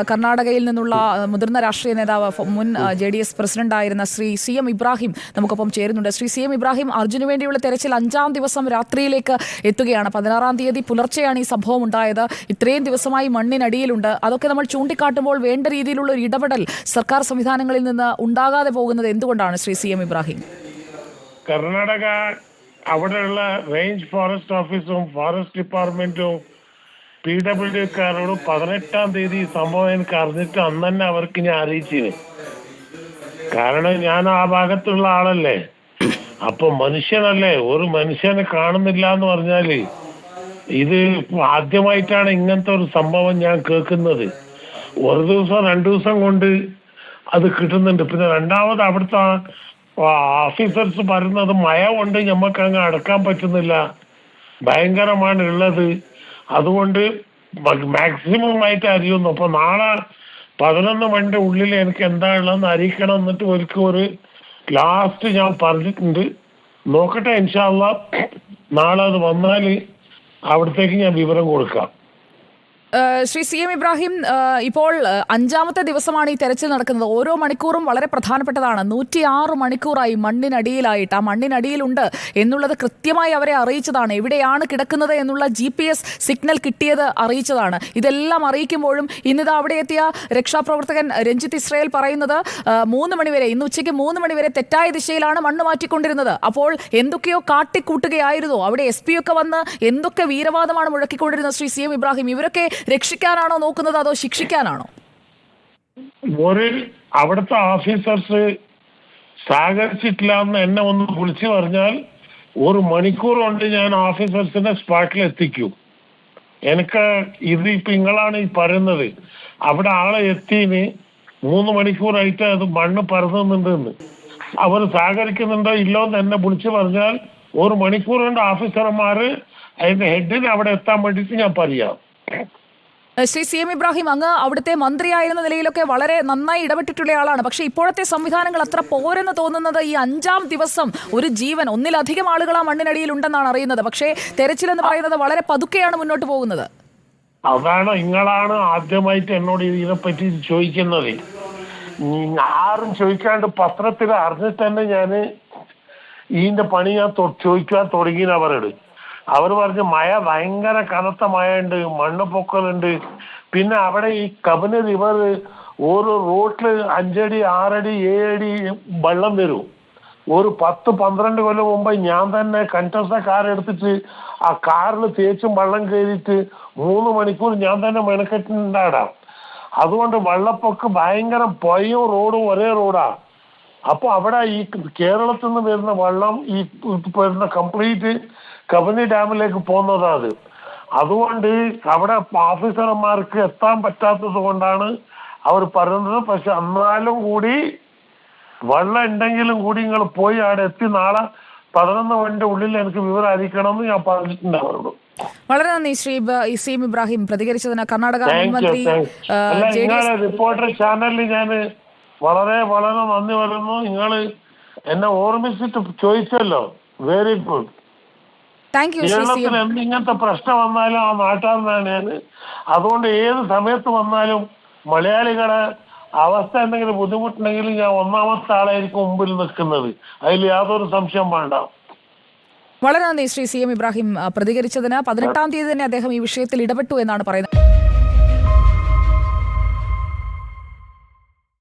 കർണാടകയിൽ നിന്നുള്ള മുതിർന്ന രാഷ്ട്രീയ നേതാവ് മുൻ JDS പ്രസിഡന്റായിരുന്ന ശ്രീ CM ഇബ്രാഹിം നമുക്കൊപ്പം ചേരുന്നുണ്ട്. ശ്രീ CM ഇബ്രാഹിം, അർജുന് വേണ്ടിയുള്ള തെരച്ചിൽ 5-ാം ദിവസം രാത്രിയിലേക്ക് എത്തുകയാണ്. 16-ാം തീയതി പുലർച്ചെയാണ് ഈ സംഭവം ഉണ്ടായത്. ഇത്രയും ദിവസമായി മണ്ണിനടിയിലുണ്ട്. അതൊക്കെ നമ്മൾ ചൂണ്ടിക്കാട്ടുമ്പോൾ വേണ്ട രീതിയിലുള്ള ഒരു ഇടപെടൽ സർക്കാർ സംവിധാനങ്ങളിൽ നിന്ന് ഉണ്ടാകാതെ പോകുന്നത് എന്തുകൊണ്ടാണ് ശ്രീ CM ഇബ്രാഹിം? കർണാടക അവിടെയുള്ള റേഞ്ച് ഫോറസ്റ്റ് ഓഫീസും ഫോറസ്റ്റ് ഡിപ്പാർട്ട്മെന്റും PWDക്കാരോട് 18-ാം തീയതി സംഭവം എനിക്ക് അറിഞ്ഞിട്ട് അന്ന് തന്നെ അവർക്ക് ഞാൻ അറിയിച്ചിന്. കാരണം ഞാൻ ആ ഭാഗത്തുള്ള ആളല്ലേ, അപ്പൊ മനുഷ്യനല്ലേ, ഒരു മനുഷ്യനെ കാണുന്നില്ല എന്ന് പറഞ്ഞാല് ഇത് ആദ്യമായിട്ടാണ് ഇങ്ങനത്തെ ഒരു സംഭവം ഞാൻ കേൾക്കുന്നത്. ഒരു ദിവസം 2 ദിവസം കൊണ്ട് അത് കിട്ടുന്നുണ്ട്. പിന്നെ രണ്ടാമത് അവിടുത്തെ ഓഫീസേഴ്സ് പറയുന്നത് മഴ കൊണ്ട് ഞമ്മക്ക് അങ്ങ് അടക്കാൻ പറ്റുന്നില്ല, ഭയങ്കരമാണ് ഉള്ളത്. അതുകൊണ്ട് മാക്സിമം ആയിട്ട് അറിയുന്നു. അപ്പൊ നാളെ 11 മണിന്റെ ഉള്ളിൽ എനിക്ക് എന്താ ഉള്ളതെന്ന് അറിയിക്കണം. എന്നിട്ട് ഒരിക്കൽ ഒരു ലാസ്റ്റ് ഞാൻ പറഞ്ഞിട്ടുണ്ട്, നോക്കട്ടെ, ഇൻഷാ അള്ളാ നാളെ അത് വന്നാല് അവിടത്തേക്ക് ഞാൻ വിവരം കൊടുക്കാം. ശ്രീ CM ഇബ്രാഹിം, ഇപ്പോൾ 5-ാമത്തെ ദിവസമാണ് ഈ തെരച്ചിൽ നടക്കുന്നത്. ഓരോ മണിക്കൂറും വളരെ പ്രധാനപ്പെട്ടതാണ്. 106 മണിക്കൂറായി മണ്ണിനടിയിലായിട്ട്. ആ മണ്ണിനടിയിലുണ്ട് എന്നുള്ളത് കൃത്യമായി അവരെ അറിയിച്ചതാണ്. എവിടെയാണ് കിടക്കുന്നത് എന്നുള്ള GPS സിഗ്നൽ കിട്ടിയത് അറിയിച്ചതാണ്. ഇതെല്ലാം അറിയിക്കുമ്പോഴും ഇന്നിത് അവിടെ എത്തിയ രക്ഷാപ്രവർത്തകൻ രഞ്ജിത്ത് ഇസ്രായേൽ പറയുന്നത് 3 മണിവരെ, ഇന്ന് ഉച്ചയ്ക്ക് 3 മണിവരെ തെറ്റായ ദിശയിലാണ് മണ്ണ് മാറ്റിക്കൊണ്ടിരുന്നത്. അപ്പോൾ എന്തൊക്കെയോ കാട്ടിക്കൂട്ടുകയായിരുന്നു. അവിടെ SP ഒക്കെ വന്ന് എന്തൊക്കെ വീരവാദമാണ് മുഴക്കിക്കൊണ്ടിരുന്നത്. ശ്രീ CM ഇബ്രാഹിം, ഇവരൊക്കെ രക്ഷിക്കാനാണോ നോക്കുന്നത് അതോ ശിക്ഷിക്കാനാണോ? അവിടുത്തെ ഓഫീസേഴ്സ് സഹകരിച്ചിട്ടില്ല എന്ന് എന്നെ ഒന്ന് വിളിച്ചു പറഞ്ഞാൽ 1 മണിക്കൂർ കൊണ്ട് ഞാൻ ഓഫീസേഴ്സിനെ സ്പോട്ടിൽ എത്തിക്കും. എനിക്ക് ഇത് ഇപ്പൊ നിങ്ങളാണ് ഈ പറയുന്നത്, അവിടെ ആളെ എത്തിന് 3 മണിക്കൂറായിട്ട് അത് മണ്ണ് പരന്നുന്നുണ്ടെന്ന്. അവർ സഹകരിക്കുന്നുണ്ടോ ഇല്ലോ എന്ന് എന്നെ വിളിച്ചു പറഞ്ഞാൽ 1 മണിക്കൂർ കൊണ്ട് ഓഫീസർമാര് അതിന്റെ ഹെഡിന് അവിടെ എത്താൻ വേണ്ടിയിട്ട് ഞാൻ പറയാം. ശ്രീ CM ഇബ്രാഹിം, അങ്ങ് അവിടുത്തെ മന്ത്രിയായിരുന്ന നിലയിലൊക്കെ വളരെ നന്നായി ഇടപെട്ടിട്ടുള്ള ആളാണ്. പക്ഷേ ഇപ്പോഴത്തെ സംവിധാനങ്ങൾ അത്ര പോരെന്ന് തോന്നുന്നത് ഈ 5-ാം ദിവസം ഒരു ജീവൻ, 1-ലധികം ആളുകൾ ആ മണ്ണിനടിയിൽ ഉണ്ടെന്നാണ് അറിയുന്നത്. പക്ഷേ തെരച്ചിൽ എന്ന് പറയുന്നത് വളരെ പതുക്കെയാണ് മുന്നോട്ട് പോകുന്നത്. അതാണ് നിങ്ങളാണ് ആദ്യമായിട്ട് എന്നോട് ഇതിനെപ്പറ്റി ചോദിക്കുന്നത്. ആരും ചോദിക്കാണ്ട് പത്രത്തിൽ അറിഞ്ഞിട്ട് തന്നെ ഞാൻ ഇതിന്റെ പണി ഞാൻ ചോദിക്കാൻ തുടങ്ങി. അവർ പറഞ്ഞു മഴ ഭയങ്കര കനത്ത മഴ ഉണ്ട്, മണ്ണ് പൊക്കലുണ്ട്. പിന്നെ അവിടെ ഈ കബനി റിവർ ഓരോ റോട്ടില് 5 അടി 6 അടി 7 അടി വെള്ളം വരും. ഒരു 10-12 കൊല്ലം മുമ്പ് ഞാൻ തന്നെ കണ്ടസ കാർ എടുത്തിട്ട് ആ കാറിൽ തേച്ചും വെള്ളം കയറിയിട്ട് 3 മണിക്കൂർ ഞാൻ തന്നെ മെനക്കെട്ടുണ്ടാടാം. അതുകൊണ്ട് വെള്ളപ്പൊക്ക് ഭയങ്കര പൊയ്യും റോഡും ഒരേ റോഡാ. അപ്പൊ അവിടെ ഈ കേരളത്തിൽ നിന്ന് വരുന്ന വെള്ളം ഈ വരുന്ന കംപ്ലീറ്റ് കബനി ഡാമിലേക്ക് പോകുന്നതാണ്. അതുകൊണ്ട് അവിടെ ഓഫീസർമാർക്ക് എത്താൻ പറ്റാത്തത് കൊണ്ടാണ് അവർ പറയുന്നത്. പക്ഷെ എന്നാലും കൂടി വെള്ളം ഉണ്ടെങ്കിലും കൂടി നിങ്ങൾ പോയി അവിടെ എത്തി നാളെ 11 മണിന്റെ ഉള്ളിൽ എനിക്ക് വിവരം അറിയിക്കണം എന്ന് ഞാൻ പറഞ്ഞിട്ടുണ്ട് അവരോട്. വളരെ നന്ദി ശ്രീ CM ഇബ്രാഹിം പ്രതികരിച്ചതിന്. കർണാടക മുൻമന്ത്രി റിപ്പോർട്ടർ ചാനലിൽ ഞാൻ വളരെ വളരെ നന്ദി പറയുന്നു. നിങ്ങൾ എന്നെ ഓർമ്മിച്ചിട്ട് ചോദിച്ചല്ലോ, വെരി ഗുഡ്. കേരളത്തിൽ എന്തിങ്ങനത്തെ പ്രശ്നം വന്നാലും ആ നാട്ടാറിനാണ് ഞാൻ. അതുകൊണ്ട് ഏത് സമയത്ത് വന്നാലും മലയാളികളെ അവസ്ഥ എന്തെങ്കിലും ബുദ്ധിമുട്ടുണ്ടെങ്കിൽ ഞാൻ 1-ാമത്തെ ആളായിരിക്കും മുമ്പിൽ നിൽക്കുന്നത്. അതിൽ യാതൊരു സംശയം വേണ്ട. വളരെ നന്ദി ശ്രീ CM ഇബ്രാഹിം പ്രതികരിച്ചതിന്. 18-ാം തീയതി തന്നെ അദ്ദേഹം ഈ വിഷയത്തിൽ ഇടപെട്ടു എന്നാണ് പറയുന്നത്.